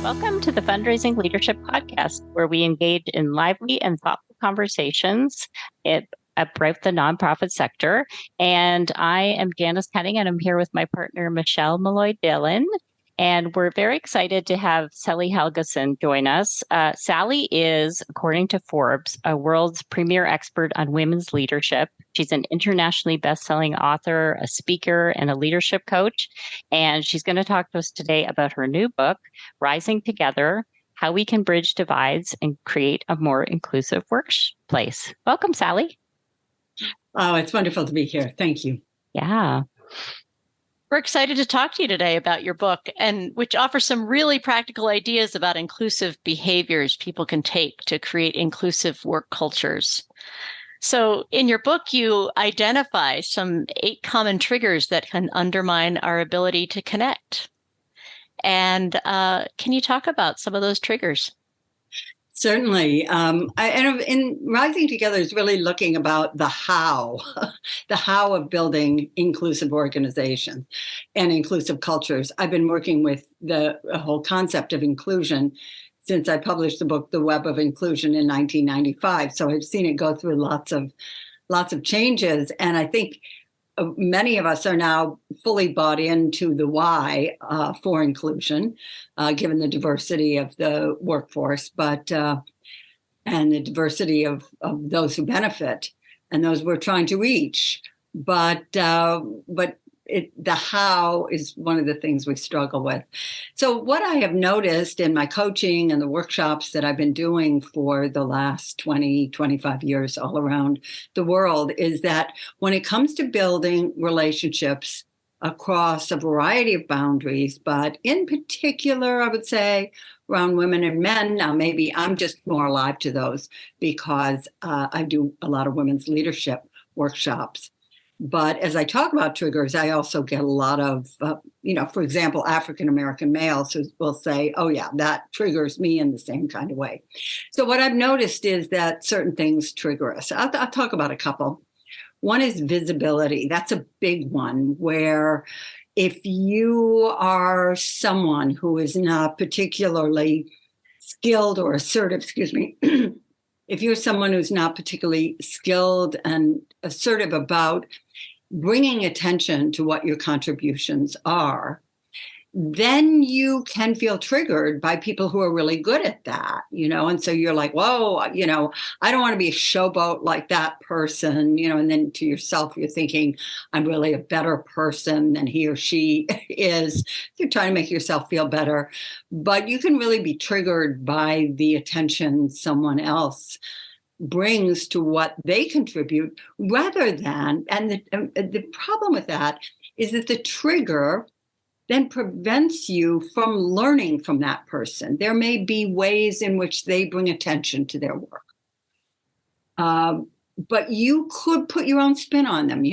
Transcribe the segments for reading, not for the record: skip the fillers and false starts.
Welcome to the Fundraising Leadership Podcast, where we engage in lively and thoughtful conversations about the nonprofit sector. And I am Janice Cutting, and I'm here with my partner, Michelle Malloy-Dillon. And we're very excited to have Sally Helgesen join us. Sally is, according to Forbes, a world's premier expert on women's leadership. She's an internationally best-selling author, a speaker, and a leadership coach. And she's going to talk to us today about her new book, Rising Together: How We Can Bridge Divides and Create a More Inclusive Workplace. Welcome, Sally. Oh, it's wonderful to be here. Thank you. Yeah. We're excited to talk to you today about your book, and which offers some really practical ideas about inclusive behaviors people can take to create inclusive work cultures. So in your book, you identify some 8 common triggers that can undermine our ability to connect. And can you talk about some of those triggers? Certainly. In Rising Together is really looking about the how, the how of building inclusive organizations and inclusive cultures. I've been working with the whole concept of inclusion since I published the book, The Web of Inclusion, in 1995. So I've seen it go through lots of changes. And I think many of us are now fully bought into the why for inclusion, given the diversity of the workforce, and the diversity of those who benefit and those we're trying to reach. But the how is one of the things we struggle with. So what I have noticed in my coaching and the workshops that I've been doing for the last 20, 25 years all around the world is that when it comes to building relationships across a variety of boundaries, but in particular, I would say around women and men. Now, maybe I'm just more alive to those because I do a lot of women's leadership workshops. But as I talk about triggers, I also get a lot of, for example, African-American males who will say, oh, yeah, that triggers me in the same kind of way. So what I've noticed is that certain things trigger us. I'll talk about a couple. One is visibility. That's a big one, where if you are someone who is not particularly skilled or assertive, if you're someone who's not particularly skilled and assertive about bringing attention to what your contributions are, then you can feel triggered by people who are really good at that, and so you're like, whoa, I don't want to be a showboat like that person, and then to yourself, you're thinking, I'm really a better person than he or she is. You're trying to make yourself feel better, but you can really be triggered by the attention someone else brings to what they contribute rather than, and the problem with that is that the trigger then prevents you from learning from that person. There may be ways in which they bring attention to their work. But you could put your own spin on them.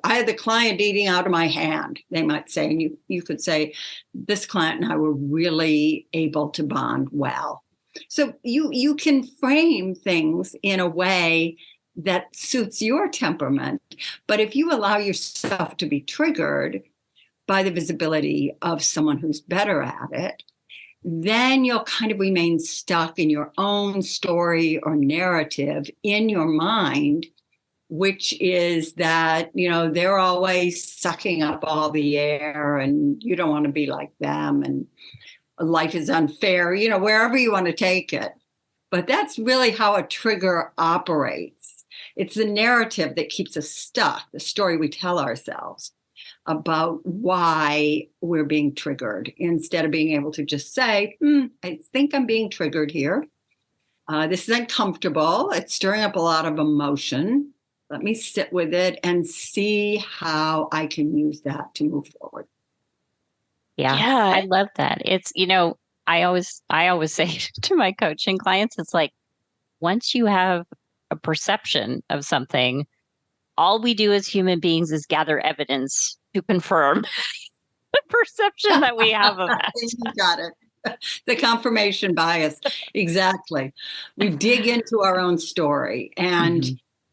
I had the client eating out of my hand, they might say, and you could say, this client and I were really able to bond well. So you can frame things in a way that suits your temperament. But if you allow yourself to be triggered by the visibility of someone who's better at it, then you'll kind of remain stuck in your own story or narrative in your mind, which is that, they're always sucking up all the air and you don't want to be like them and life is unfair, wherever you want to take it. But that's really how a trigger operates. It's the narrative that keeps us stuck, the story we tell ourselves about why we're being triggered, instead of being able to just say, I think I'm being triggered here. This is uncomfortable. It's stirring up a lot of emotion. Let me sit with it and see how I can use that to move forward. Yeah, I love that. It's, I always say to my coaching clients, it's like, once you have a perception of something, all we do as human beings is gather evidence to confirm the perception that we have of that. You got it. The confirmation bias. Exactly. We dig into our own story. And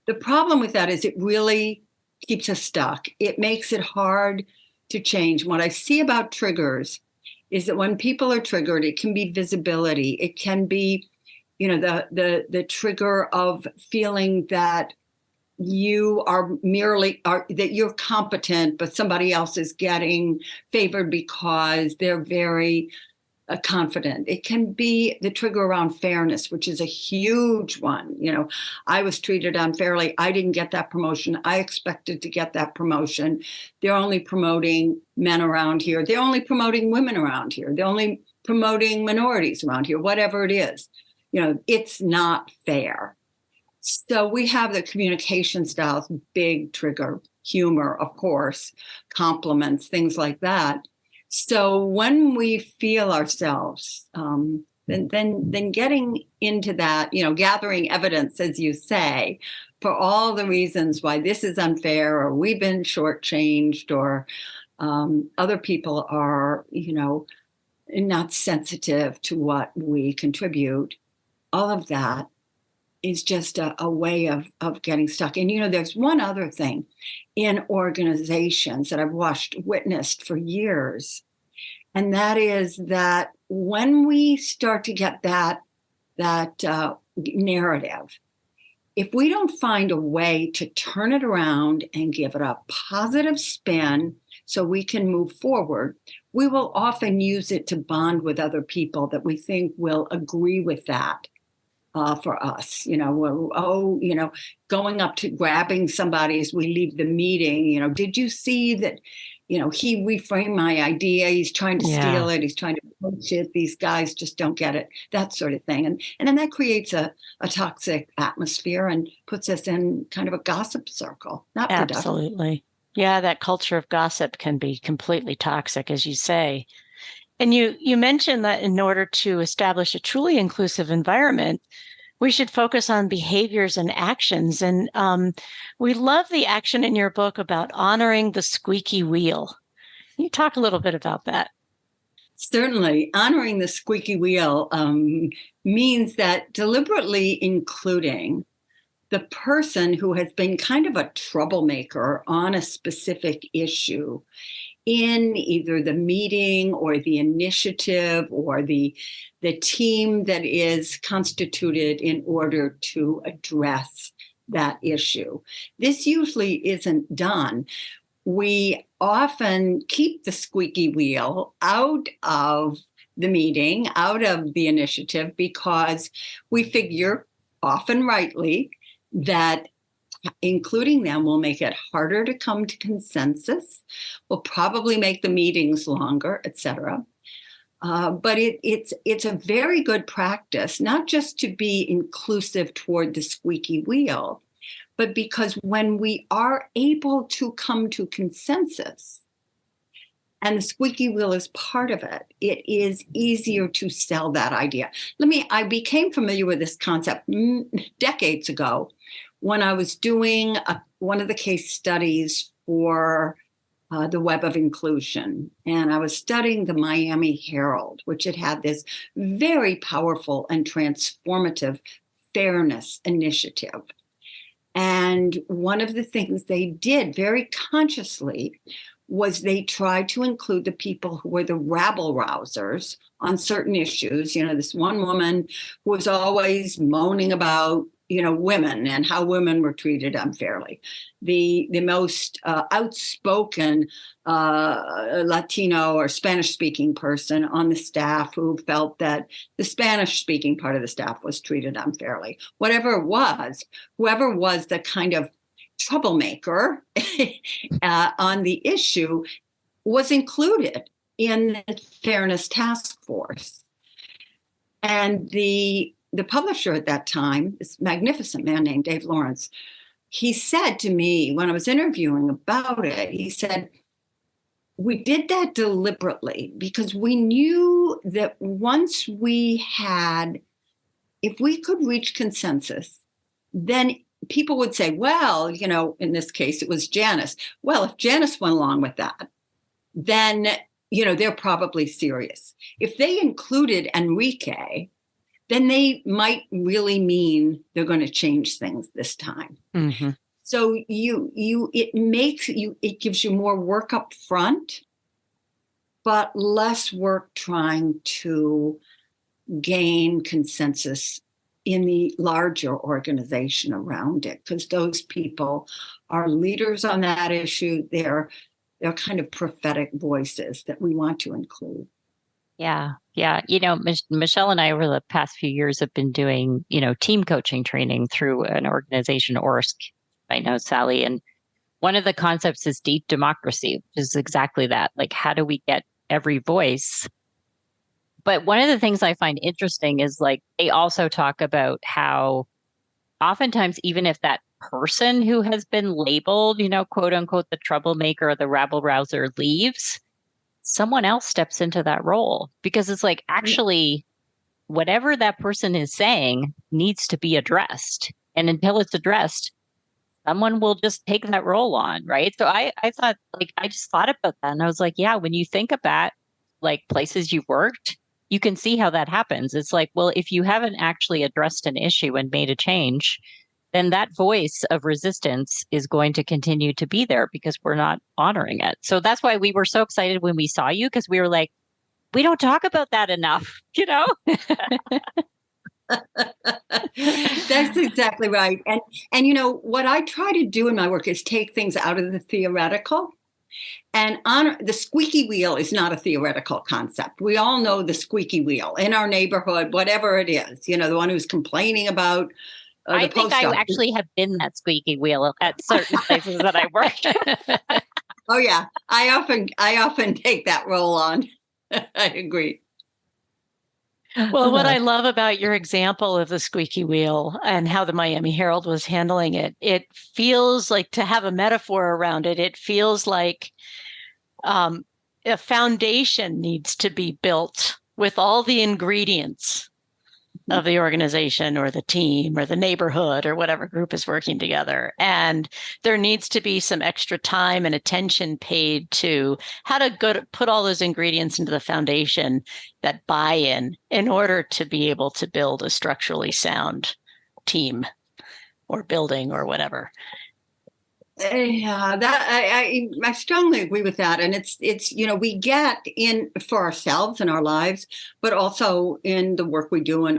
the problem with that is it really keeps us stuck. It makes it hard to change. What I see about triggers is that when people are triggered, it can be visibility. It can be, the trigger of feeling that you are that you're competent, but somebody else is getting favored because they're very confident. It can be the trigger around fairness, which is a huge one. I was treated unfairly. I didn't get that promotion. I expected to get that promotion. They're only promoting men around here. They're only promoting women around here. They're only promoting minorities around here, whatever it is. It's not fair. So we have the communication styles, big trigger, humor, of course, compliments, things like that. So when we feel ourselves, then getting into that, gathering evidence, as you say, for all the reasons why this is unfair, or we've been shortchanged, or other people are, not sensitive to what we contribute. All of that is just a way of getting stuck. And, there's one other thing in organizations that I've witnessed for years. And that is that when we start to get that narrative, if we don't find a way to turn it around and give it a positive spin so we can move forward, we will often use it to bond with other people that we think will agree with that. For us, going up to grabbing somebody as we leave the meeting, did you see that, he reframed my idea. He's trying to steal it. He's trying to push it. These guys just don't get it, that sort of thing. And then that creates a toxic atmosphere and puts us in kind of a gossip circle. Not productive. Absolutely. Yeah, that culture of gossip can be completely toxic, as you say. And you mentioned that in order to establish a truly inclusive environment, we should focus on behaviors and actions. And we love the action in your book about honoring the squeaky wheel. Can you talk a little bit about that? Certainly. Honoring the squeaky wheel means that deliberately including the person who has been kind of a troublemaker on a specific issue in either the meeting or the initiative or the team that is constituted in order to address that issue. This usually isn't done. We often keep the squeaky wheel out of the meeting, out of the initiative, because we figure, often rightly, that including them will make it harder to come to consensus, will probably make the meetings longer, etc. But it's a very good practice, not just to be inclusive toward the squeaky wheel, but because when we are able to come to consensus, and the squeaky wheel is part of it, it is easier to sell that idea. I became familiar with this concept decades ago when I was doing one of the case studies for the Web of Inclusion. And I was studying the Miami Herald, which had this very powerful and transformative fairness initiative. And one of the things they did very consciously was they tried to include the people who were the rabble rousers on certain issues. This one woman who was always moaning about women and how women were treated unfairly. The most outspoken Latino or Spanish-speaking person on the staff who felt that the Spanish-speaking part of the staff was treated unfairly. Whatever it was, whoever was the kind of troublemaker on the issue was included in the Fairness Task Force. And the publisher at that time, this magnificent man named Dave Lawrence, he said to me when I was interviewing about it, he said, we did that deliberately because we knew that once if we could reach consensus, then people would say, well, in this case, it was Janice. Well, if Janice went along with that, then, they're probably serious. If they included Enrique, then they might really mean they're going to change things this time. Mm-hmm. So it gives you more work up front but less work trying to gain consensus in the larger organization around it, because those people are leaders on that issue. They're kind of prophetic voices that we want to include. Yeah. Yeah. Michelle and I over the past few years have been doing, team coaching training through an organization, ORSC. I know, Sally. And one of the concepts is deep democracy, which is exactly that. Like, how do we get every voice? But one of the things I find interesting is like they also talk about how oftentimes, even if that person who has been labeled, quote unquote, the troublemaker or the rabble rouser leaves, someone else steps into that role because it's like actually whatever that person is saying needs to be addressed. And until it's addressed, someone will just take that role on. Right. So I thought like, I just thought about that and I was like, yeah, when you think about like places you've worked, you can see how that happens. It's like, well, if you haven't actually addressed an issue and made a change, then that voice of resistance is going to continue to be there because we're not honoring it. So that's why we were so excited when we saw you, because we were like, we don't talk about that enough, That's exactly right. And what I try to do in my work is take things out of the theoretical. And the squeaky wheel is not a theoretical concept. We all know the squeaky wheel in our neighborhood, whatever it is, the one who's complaining about I think I actually have been that squeaky wheel at certain places that I worked. Oh yeah, I often take that role on. I agree. Well, what I love about your example of the squeaky wheel and how the Miami Herald was handling it, it feels like, to have a metaphor around it, it feels like a foundation needs to be built with all the ingredients of the organization or the team or the neighborhood or whatever group is working together. And there needs to be some extra time and attention paid to how to put all those ingredients into the foundation, that buy-in, in order to be able to build a structurally sound team or building or whatever. Yeah, that I strongly agree with that. And it's we get in for ourselves in our lives, but also in the work we do and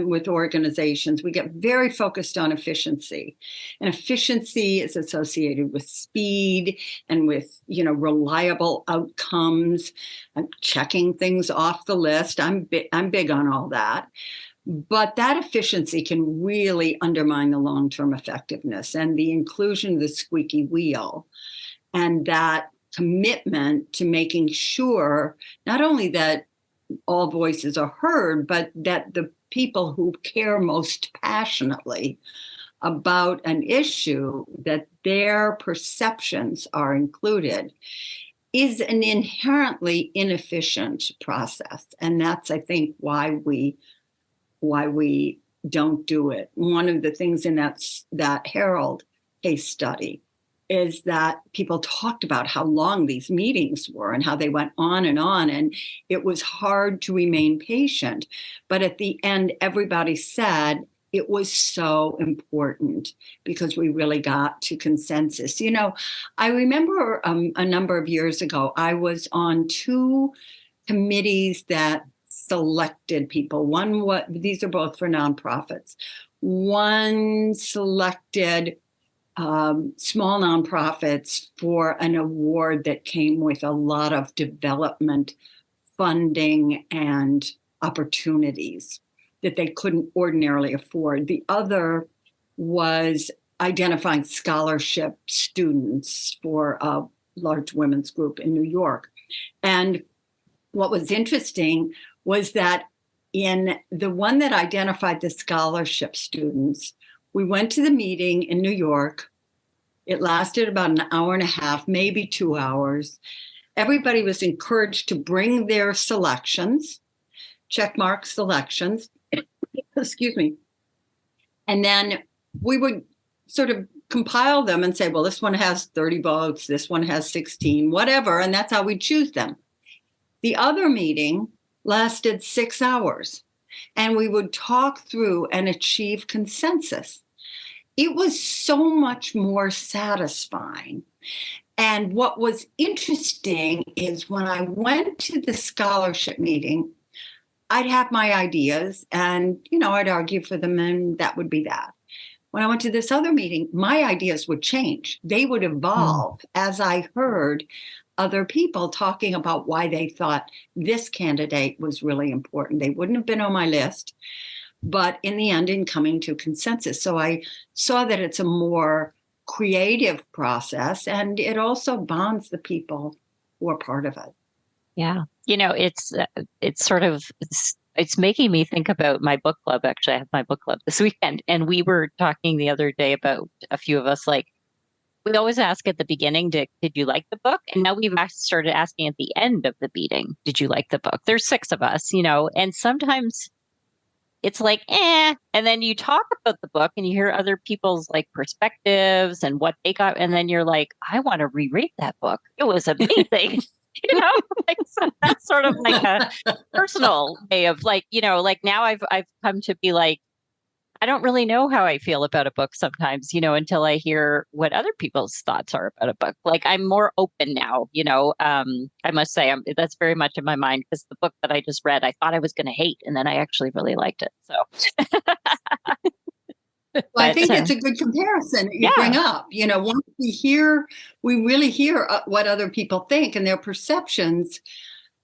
with organizations, we get very focused on efficiency. And efficiency is associated with speed and with, reliable outcomes and checking things off the list. I'm big on all that. But that efficiency can really undermine the long-term effectiveness, and the inclusion of the squeaky wheel and that commitment to making sure not only that all voices are heard, but that the people who care most passionately about an issue, that their perceptions are included, is an inherently inefficient process. And that's, I think, why we don't do it. One of the things in that Herald case study is that people talked about how long these meetings were and how they went on, and it was hard to remain patient. But at the end, everybody said it was so important because we really got to consensus. I remember a number of years ago, I was on two committees that selected people. These are both for nonprofits. One selected small nonprofits for an award that came with a lot of development funding and opportunities that they couldn't ordinarily afford. The other was identifying scholarship students for a large women's group in New York. And what was interesting was that in the one that identified the scholarship students, we went to the meeting in New York. It lasted about an hour and a half, maybe 2 hours. Everybody was encouraged to bring their selections, checkmark selections, excuse me. And then we would sort of compile them and say, well, this one has 30 votes, this one has 16, whatever, and that's how we choose them. The other meeting lasted 6 hours, and we would talk through and achieve consensus. It was so much more satisfying. And what was interesting is when I went to the scholarship meeting, I'd have my ideas and, I'd argue for them, and that would be that. When I went to this other meeting, my ideas would change. They would evolve as I heard other people talking about why they thought this candidate was really important. They wouldn't have been on my list, but in the end, in coming to consensus. So I saw that it's a more creative process, and it also bonds the people who are part of it. Yeah. It's sort of, it's making me think about my book club. Actually, I have my book club this weekend, and we were talking the other day about a few of us, like, we always ask at the beginning, did you like the book? And now we've started asking at the end of the meeting, did you like the book? There's 6 of us, and sometimes it's like, and then you talk about the book and you hear other people's like perspectives and what they got. And then you're like, I want to reread that book. It was amazing. Like, so that's sort of like a personal way of like, like now I've come to be like, I don't really know how I feel about a book sometimes, until I hear what other people's thoughts are about a book. Like, I'm more open now, I must say that's very much in my mind, because the book that I just read, I thought I was going to hate, and then I actually really liked it. So well, I think it's a good comparison that you bring up. Once we really hear what other people think and their perceptions.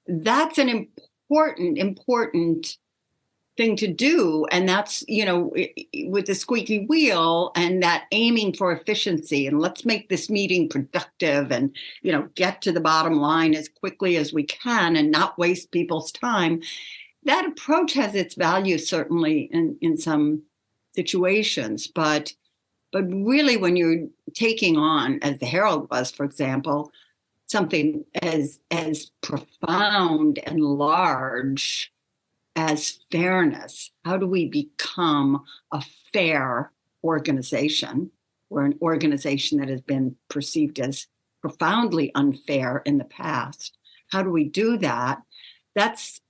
That's an important thing to do. And that's, with the squeaky wheel and that aiming for efficiency, and let's make this meeting productive and, get to the bottom line as quickly as we can and not waste people's time. That approach has its value, certainly in some situations, but really when you're taking on, as the Herald was, for example, something as profound and large as fairness, how do we become a fair organization, or an organization that has been perceived as profoundly unfair in the past? How do we do that? That's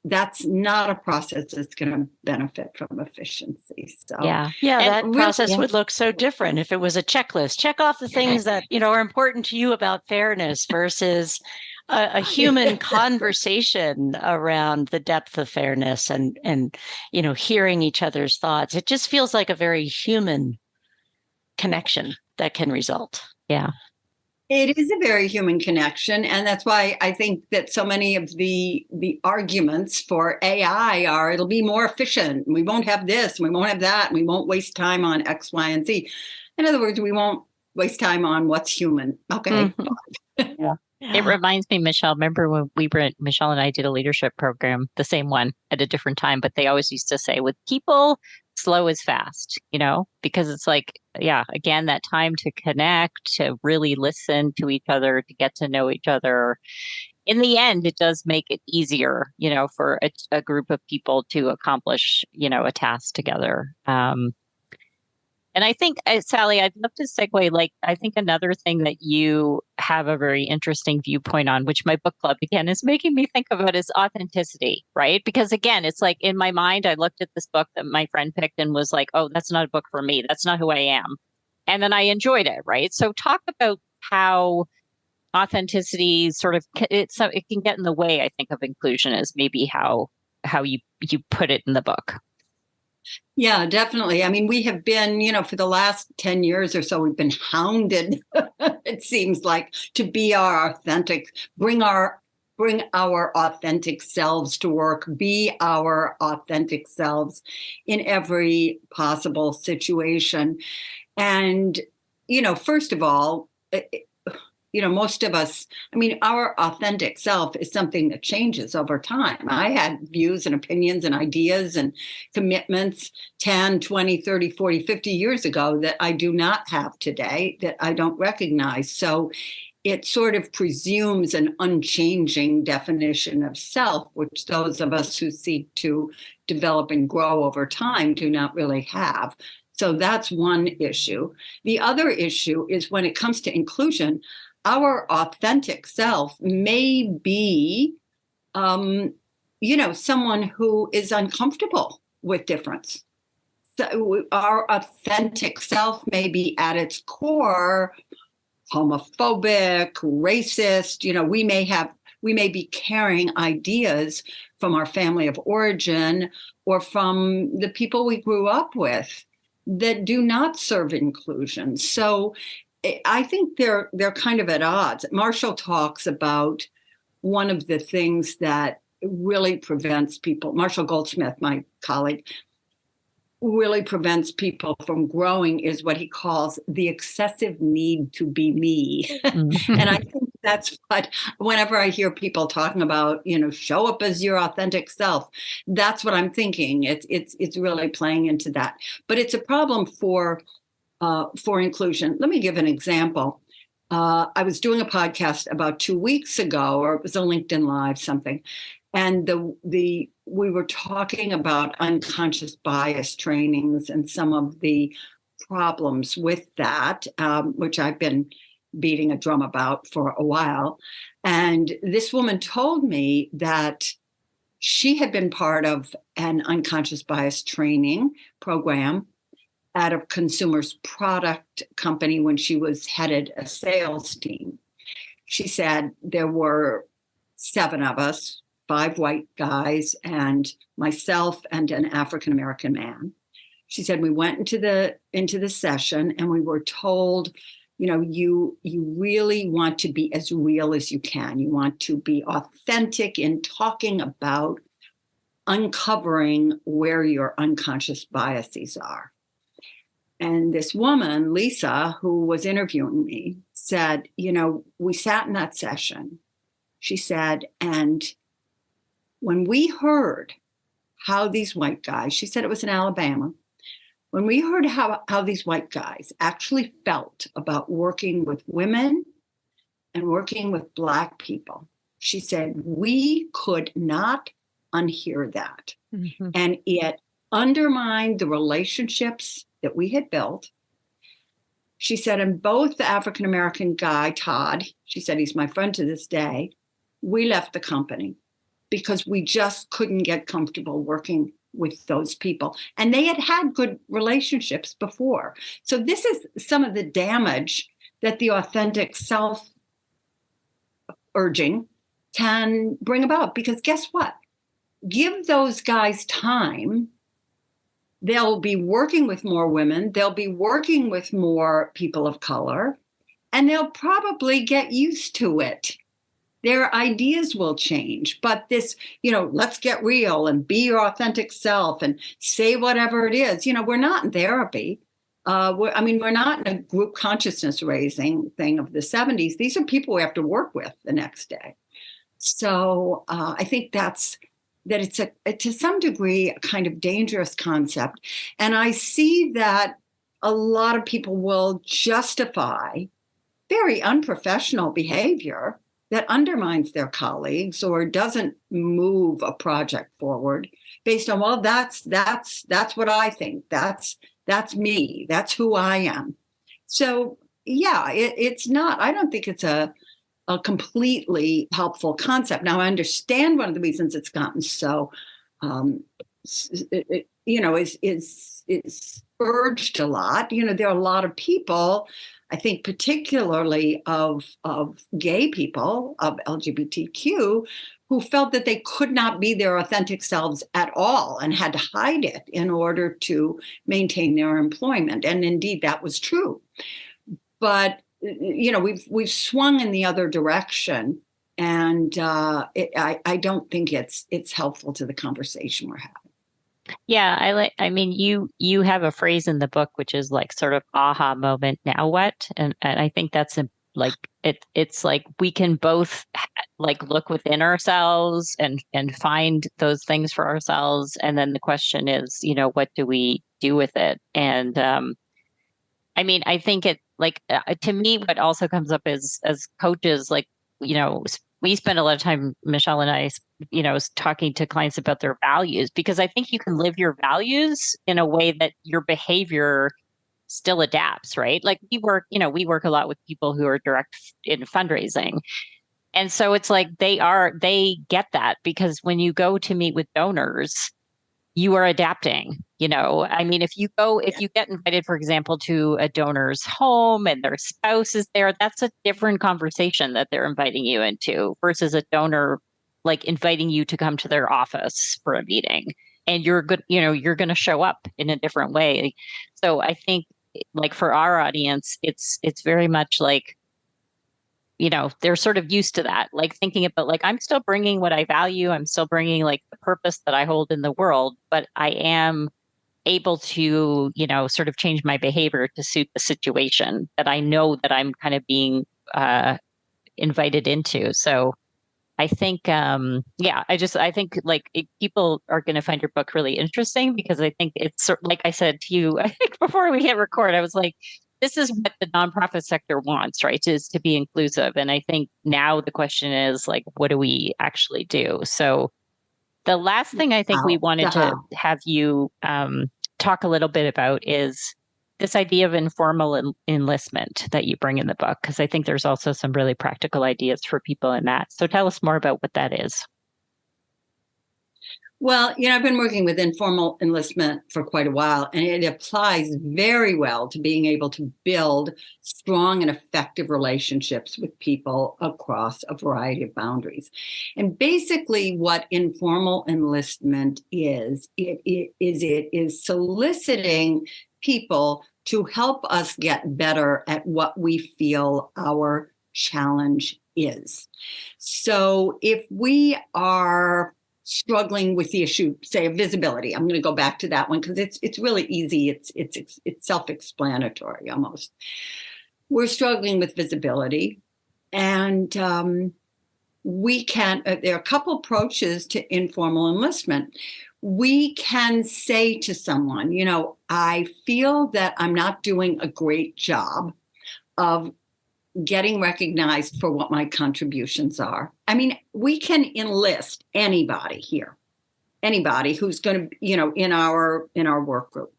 not a process that's going to benefit from efficiency. So that process would look so different if it was a checklist. Check off the things that are important to you about fairness versus a human conversation around the depth of fairness and hearing each other's thoughts. It just feels like a very human connection that can result. Yeah. It is a very human connection. And that's why I think that so many of the arguments for AI are, it'll be more efficient. We won't have this, and we won't have that, and we won't waste time on X, Y, and Z. In other words, we won't waste time on what's human. Okay. Yeah. It reminds me, Michelle, remember when Michelle and I did a leadership program, the same one at a different time, but they always used to say, with people, slow is fast, because it's like, again, that time to connect, to really listen to each other, to get to know each other. In the end, it does make it easier, for a group of people to accomplish, a task together. And I think, Sally, I'd love to segue, like, I think another thing that you have a very interesting viewpoint on, which my book club, again, is making me think about, is authenticity, right? Because again, it's like in my mind, I looked at this book that my friend picked and was like, oh, that's not a book for me. That's not who I am. And then I enjoyed it, right? So talk about how authenticity sort of, it can get in the way, I think, of inclusion, is maybe how you put it in the book. Yeah, definitely. I mean, we have been, for the last 10 years or so, we've been hounded, it seems like, to be our authentic, bring our authentic selves to work, be our authentic selves in every possible situation. And, first of all, most of us, our authentic self is something that changes over time. I had views and opinions and ideas and commitments 10, 20, 30, 40, 50 years ago that I do not have today, that I don't recognize. So it sort of presumes an unchanging definition of self, which those of us who seek to develop and grow over time do not really have. So that's one issue. The other issue is when it comes to inclusion, our authentic self may be, someone who is uncomfortable with difference. So our authentic self may be at its core homophobic, racist. We may be carrying ideas from our family of origin or from the people we grew up with that do not serve inclusion. So I think they're kind of at odds. Marshall talks about one of the things that really prevents people, Marshall Goldsmith, my colleague, really prevents people from growing is what he calls the excessive need to be me. And I think that's what, whenever I hear people talking about, show up as your authentic self, that's what I'm thinking. It's really playing into that. But it's a problem for inclusion. Let me give an example. I was doing a podcast about 2 weeks ago, or it was a LinkedIn Live something, and we were talking about unconscious bias trainings and some of the problems with that, which I've been beating a drum about for a while. And this woman told me that she had been part of an unconscious bias training program at a consumer's product company when she was headed a sales team. She said there were 7 of us, 5 white guys and myself and an African-American man. She said we went into the session and we were told, you really want to be as real as you can. You want to be authentic in talking about uncovering where your unconscious biases are. And this woman, Lisa, who was interviewing me, said, we sat in that session. She said, and when we heard how these white guys, she said it was in Alabama, when we heard how these white guys actually felt about working with women and working with Black people, she said, we could not unhear that. Mm-hmm. And it undermined the relationships that we had built. She said, and both the African-American guy, Todd, she said, he's my friend to this day, we left the company because we just couldn't get comfortable working with those people. And they had good relationships before. So this is some of the damage that the authentic self urging can bring about. Because guess what? Give those guys time. They'll be working with more women. They'll be working with more people of color. And they'll probably get used to it. Their ideas will change. But this, let's get real and be your authentic self and say whatever it is. We're not in therapy. We're not in a group consciousness raising thing of the 70s. These are people we have to work with the next day. So I think that it's to some degree a kind of dangerous concept. And I see that a lot of people will justify very unprofessional behavior that undermines their colleagues or doesn't move a project forward based on, well, that's what I think. That's me. That's who I am. So yeah, it's not, I don't think it's a completely helpful concept. Now, I understand one of the reasons it's gotten so, is urged a lot. There are a lot of people, I think particularly of gay people, of LGBTQ, who felt that they could not be their authentic selves at all and had to hide it in order to maintain their employment. And indeed, that was true. But we've swung in the other direction, and I don't think it's helpful to the conversation we're having. Yeah, you have a phrase in the book which is like sort of aha moment. Now what? And I think that's it's like we can both like look within ourselves and find those things for ourselves, and then the question is, what do we do with it? And I think it to me, what also comes up is as coaches, we spend a lot of time, Michelle and I, talking to clients about their values, because I think you can live your values in a way that your behavior still adapts, right? Like we work a lot with people who are direct in fundraising. And so it's like they get that, because when you go to meet with donors, you are adapting. I mean, if you get invited, for example, to a donor's home and their spouse is there, that's a different conversation that they're inviting you into versus a donor like inviting you to come to their office for a meeting. And you're good, you're going to show up in a different way. So I think like for our audience, it's very much like, they're sort of used to that, like thinking about like, I'm still bringing what I value. I'm still bringing like the purpose that I hold in the world, but I am able to, sort of change my behavior to suit the situation that I know that I'm kind of being invited into. So I think, I think like people are going to find your book really interesting because I think it's like I said to you, I think before we hit record, I was like, this is what the nonprofit sector wants, right? Is to be inclusive. And I think now the question is like, what do we actually do? So the last thing I think we wanted to have you talk a little bit about is this idea of informal enlistment that you bring in the book, because I think there's also some really practical ideas for people in that. So tell us more about what that is. Well, I've been working with informal enlistment for quite a while, and it applies very well to being able to build strong and effective relationships with people across a variety of boundaries. And basically what informal enlistment is, it is soliciting people to help us get better at what we feel our challenge is. So if we are struggling with the issue, say, of visibility, I'm going to go back to that one because it's really easy. It's self-explanatory almost. We're struggling with visibility, and we can. There are a couple approaches to informal enlistment. We can say to someone, I feel that I'm not doing a great job of getting recognized for what my contributions are. I mean, we can enlist anybody here, anybody who's going to, in our work group.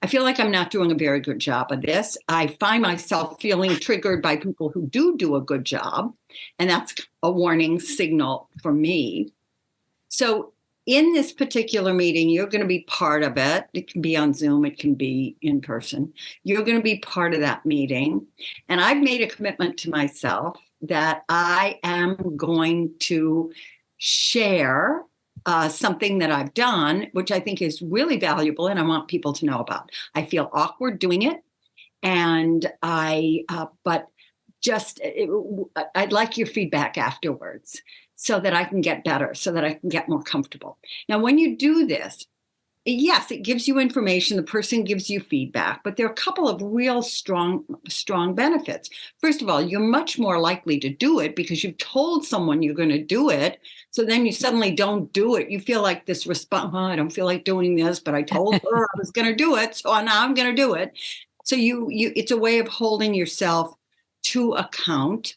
I feel like I'm not doing a very good job of this. I find myself feeling triggered by people who do a good job, and that's a warning signal for me. So in this particular meeting, you're going to be part of it. It can be on Zoom. It can be in person. You're going to be part of that meeting. And I've made a commitment to myself that I am going to share something that I've done, which I think is really valuable and I want people to know about. I feel awkward doing it. And I'd like your feedback afterwards, so that I can get better, so that I can get more comfortable. Now, when you do this, yes, it gives you information. The person gives you feedback, but there are a couple of real strong benefits. First of all, you're much more likely to do it because you've told someone you're going to do it. So then you suddenly don't do it. You feel like this response, I don't feel like doing this, but I told her I was going to do it. So now I'm going to do it. So it's a way of holding yourself to account.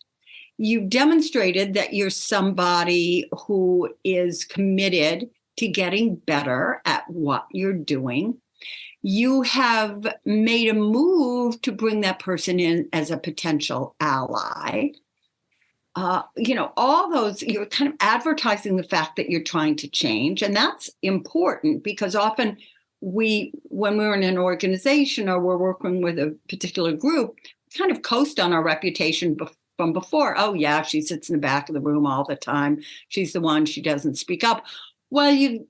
You've demonstrated that you're somebody who is committed to getting better at what you're doing. You have made a move to bring that person in as a potential ally. All those, you're kind of advertising the fact that you're trying to change. And that's important because often when we're in an organization or we're working with a particular group, we kind of coast on our reputation from before. Oh, yeah, she sits in the back of the room all the time. She's the one, she doesn't speak up. Well, you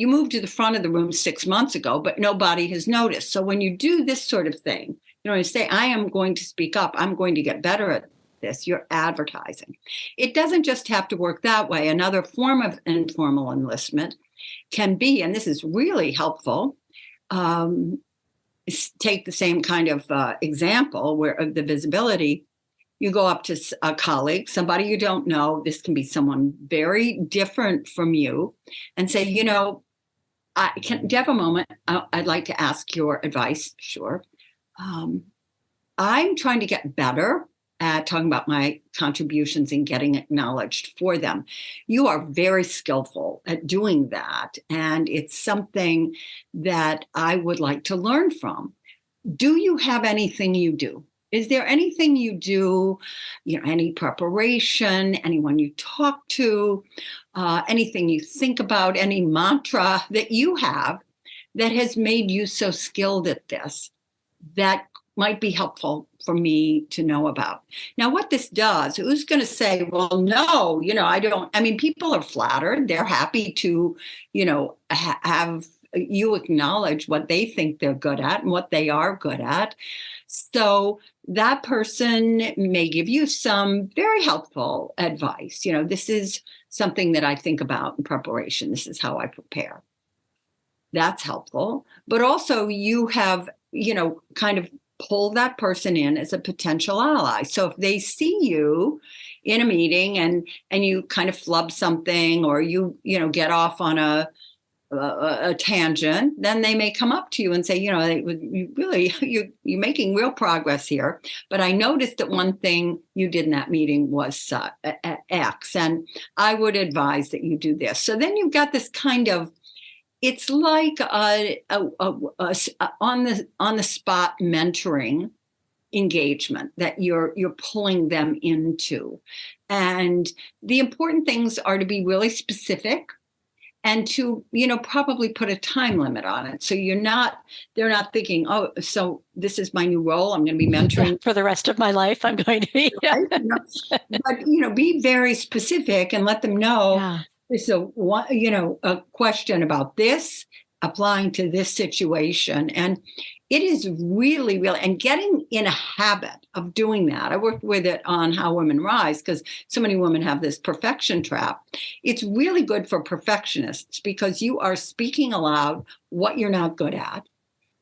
moved to the front of the room 6 months ago, but nobody has noticed. So when you do this sort of thing, you say, I am going to speak up, I'm going to get better at this, you're advertising. It doesn't just have to work that way. Another form of informal enlistment can be, and this is really helpful, take the same kind of example of the visibility. You go up to a colleague, somebody you don't know, this can be someone very different from you, and say, do you have a moment? I'd like to ask your advice. Sure. I'm trying to get better at talking about my contributions and getting acknowledged for them. You are very skillful at doing that, and it's something that I would like to learn from. Do you have anything you do Is there anything you do, any preparation, anyone you talk to, anything you think about, any mantra that you have that has made you so skilled at this that might be helpful for me to know about? Now, what this does, who's going to say, well, no, I don't. I mean, people are flattered. They're happy to, have you acknowledge what they think they're good at and what they are good at. So that person may give you some very helpful advice. This is something that I think about in preparation. This is how I prepare. That's helpful. But also you have, kind of pull that person in as a potential ally. So if they see you in a meeting and you kind of flub something, or you get off on a tangent, then they may come up to you and say, you're making real progress here. But I noticed that one thing you did in that meeting was X, and I would advise that you do this. So then you've got this kind of, it's like on the spot mentoring engagement that you're pulling them into. And the important things are to be really specific, and to, probably put a time limit on it. So they're not thinking, oh, so this is my new role, I'm going to be mentoring for the rest of my life. I'm going to be, right? But, be very specific and let them know. Yeah. So, a question about this applying to this situation. And it is really, really, and getting in a habit of doing that. I worked with it on How Women Rise, because so many women have this perfection trap. It's really good for perfectionists, because you are speaking aloud what you're not good at,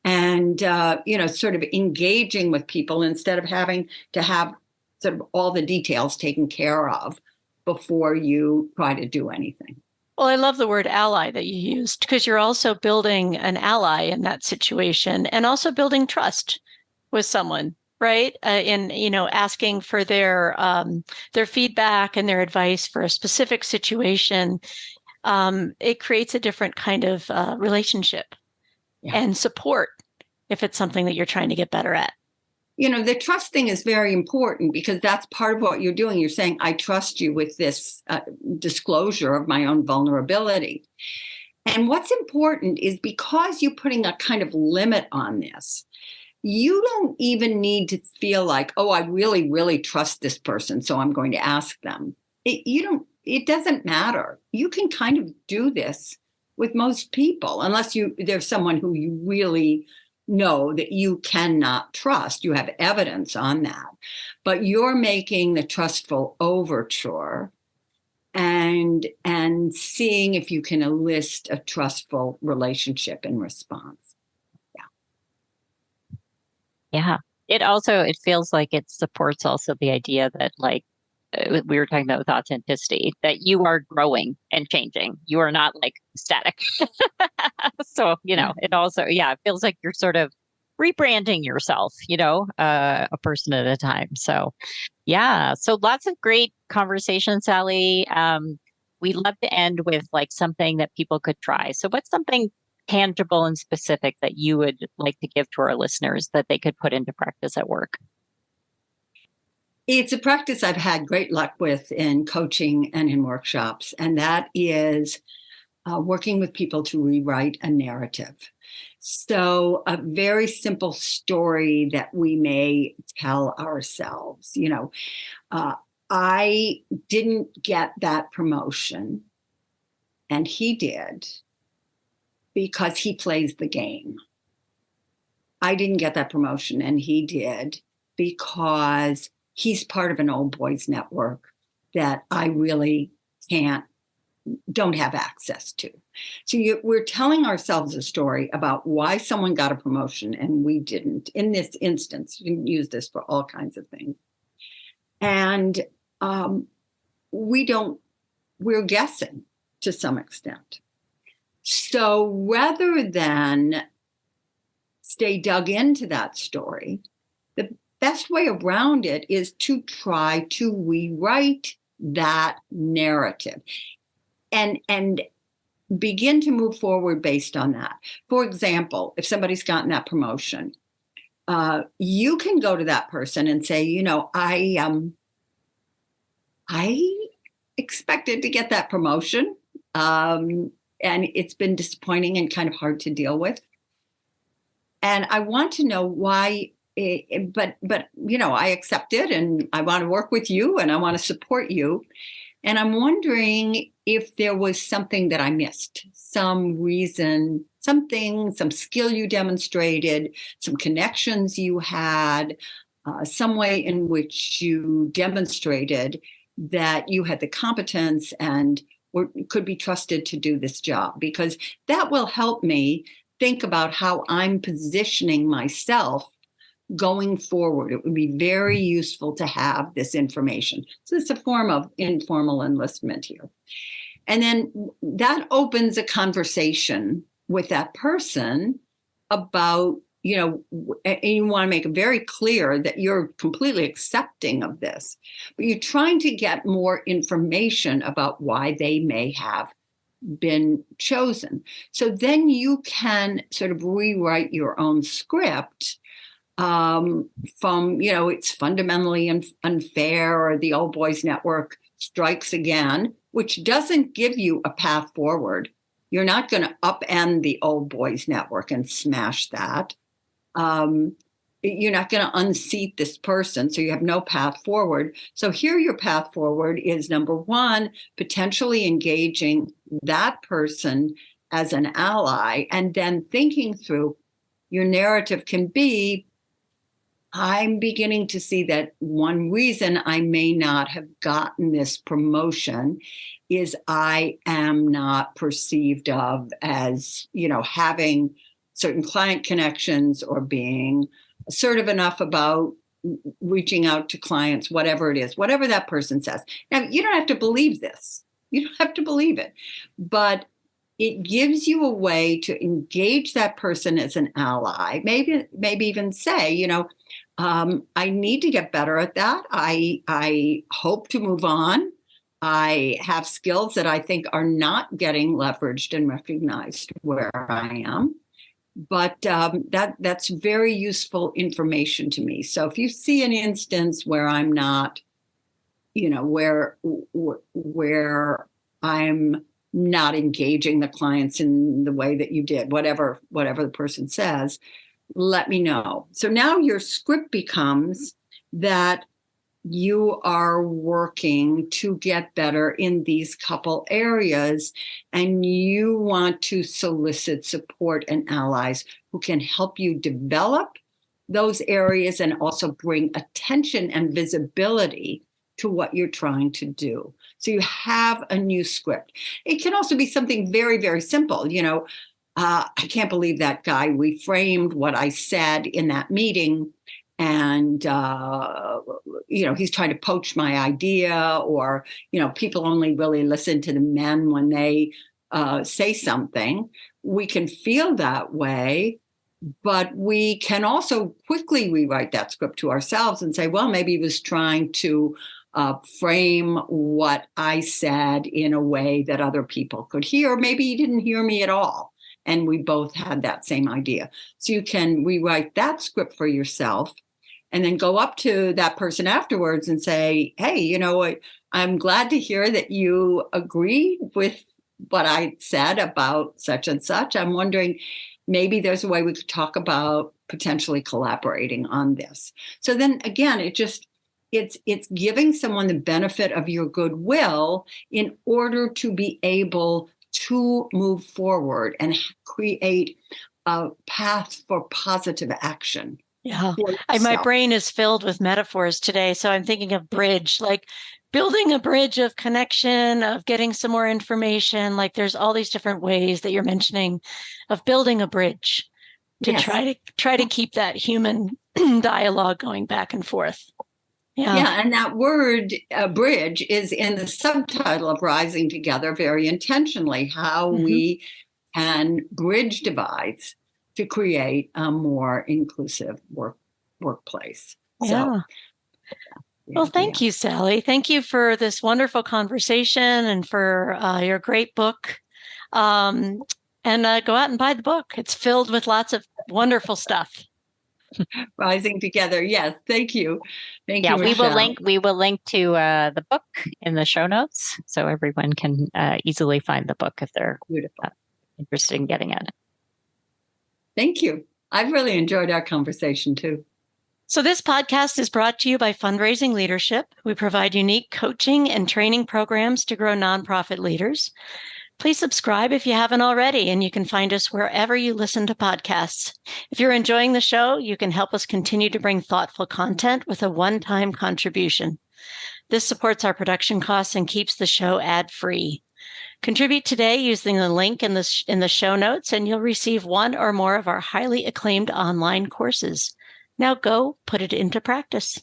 and, sort of engaging with people instead of having to have sort of all the details taken care of before you try to do anything. Well, I love the word ally that you used, because you're also building an ally in that situation, and also building trust with someone, right? In asking for their feedback and their advice for a specific situation. It creates a different kind of relationship and support if it's something that you're trying to get better at. The trust thing is very important, because that's part of what you're doing. You're saying, I trust you with this disclosure of my own vulnerability. And what's important is, because you're putting a kind of limit on this, you don't even need to feel like, oh, I really, really trust this person, so I'm going to ask them. It doesn't matter. You can kind of do this with most people, unless there's someone who you really know that you cannot trust. You have evidence on that, but you're making the trustful overture and seeing if you can elicit a trustful relationship in response. Yeah. It feels like it supports also the idea that, like, we were talking about with authenticity, that you are growing and changing. You are not like static. So, it also, it feels like you're sort of rebranding yourself, a person at a time. So, so lots of great conversation, Sally. We love to end with like something that people could try. So what's something tangible and specific that you would like to give to our listeners that they could put into practice at work? It's a practice I've had great luck with in coaching and in workshops, and that is working with people to rewrite a narrative. So a very simple story that we may tell ourselves, I didn't get that promotion, and he did, because he plays the game. I didn't get that promotion, and he did, because he's part of an old boys network that I really don't have access to. So we're telling ourselves a story about why someone got a promotion and we didn't. In this instance, you can use this for all kinds of things. And we're guessing to some extent. So rather than stay dug into that story, the best way around it is to try to rewrite that narrative and begin to move forward based on that. For example, if somebody's gotten that promotion, you can go to that person and say, I expected to get that promotion, and it's been disappointing and kind of hard to deal with. And I want to know why. But I accept it, and I want to work with you, and I want to support you. And I'm wondering if there was something that I missed, some reason, something, some skill you demonstrated, some connections you had, some way in which you demonstrated that you had the competence and could be trusted to do this job, because that will help me think about how I'm positioning myself going forward. It would be very useful to have this information. So it's a form of informal enlistment here. And then that opens a conversation with that person about, and you want to make it very clear that you're completely accepting of this, but you're trying to get more information about why they may have been chosen. So then you can sort of rewrite your own script from, it's fundamentally unfair, or the old boys network strikes again, which doesn't give you a path forward. You're not going to upend the old boys network and smash that. You're not going to unseat this person, so you have no path forward. So here your path forward is, number one, potentially engaging that person as an ally, and then thinking through your narrative can be, I'm beginning to see that one reason I may not have gotten this promotion is I am not perceived of as, having certain client connections or being assertive enough about reaching out to clients, whatever it is, whatever that person says. Now, you don't have to believe this. You don't have to believe it. But it gives you a way to engage that person as an ally, maybe even say, I need to get better at that. I hope to move on. I have skills that I think are not getting leveraged and recognized where I am. But that's very useful information to me. So if you see an instance where I'm not, where I'm not engaging the clients in the way that you did, whatever the person says, let me know. So now your script becomes that you are working to get better in these couple areas, and you want to solicit support and allies who can help you develop those areas and also bring attention and visibility to what you're trying to do. So you have a new script. It can also be something very, very simple. I can't believe that guy reframed what I said in that meeting, and he's trying to poach my idea, or people only really listen to the men when they say something. We can feel that way, but we can also quickly rewrite that script to ourselves and say, well, maybe he was trying to frame what I said in a way that other people could hear. Maybe he didn't hear me at all, and we both had that same idea. So you can rewrite that script for yourself, and then go up to that person afterwards and say, hey, I'm glad to hear that you agree with what I said about such and such. I'm wondering, maybe there's a way we could talk about potentially collaborating on this. So then again, it's giving someone the benefit of your goodwill in order to be able to move forward and create a path for positive action. Yeah, my brain is filled with metaphors today. So I'm thinking of bridge, like building a bridge of connection, of getting some more information. Like there's all these different ways that you're mentioning of building a bridge to try to keep that human dialogue going back and forth. Yeah, and that word bridge is in the subtitle of Rising Together very intentionally, how we can bridge divides to create a more inclusive workplace. Yeah. Well, thank you, Sally. Thank you for this wonderful conversation and for your great book. And go out and buy the book. It's filled with lots of wonderful stuff. Rising Together. Yes, thank you. Thank Yeah, you, Michelle. we will link to the book in the show notes so everyone can easily find the book if they're Beautiful. interested in getting it. Thank you. I've really enjoyed our conversation too. So this podcast is brought to you by Fundraising Leadership. We provide unique coaching and training programs to grow nonprofit leaders. Please subscribe if you haven't already, and you can find us wherever you listen to podcasts. If you're enjoying the show, you can help us continue to bring thoughtful content with a one-time contribution. This supports our production costs and keeps the show ad-free. Contribute today using the link in the show notes, and you'll receive one or more of our highly acclaimed online courses. Now go put it into practice.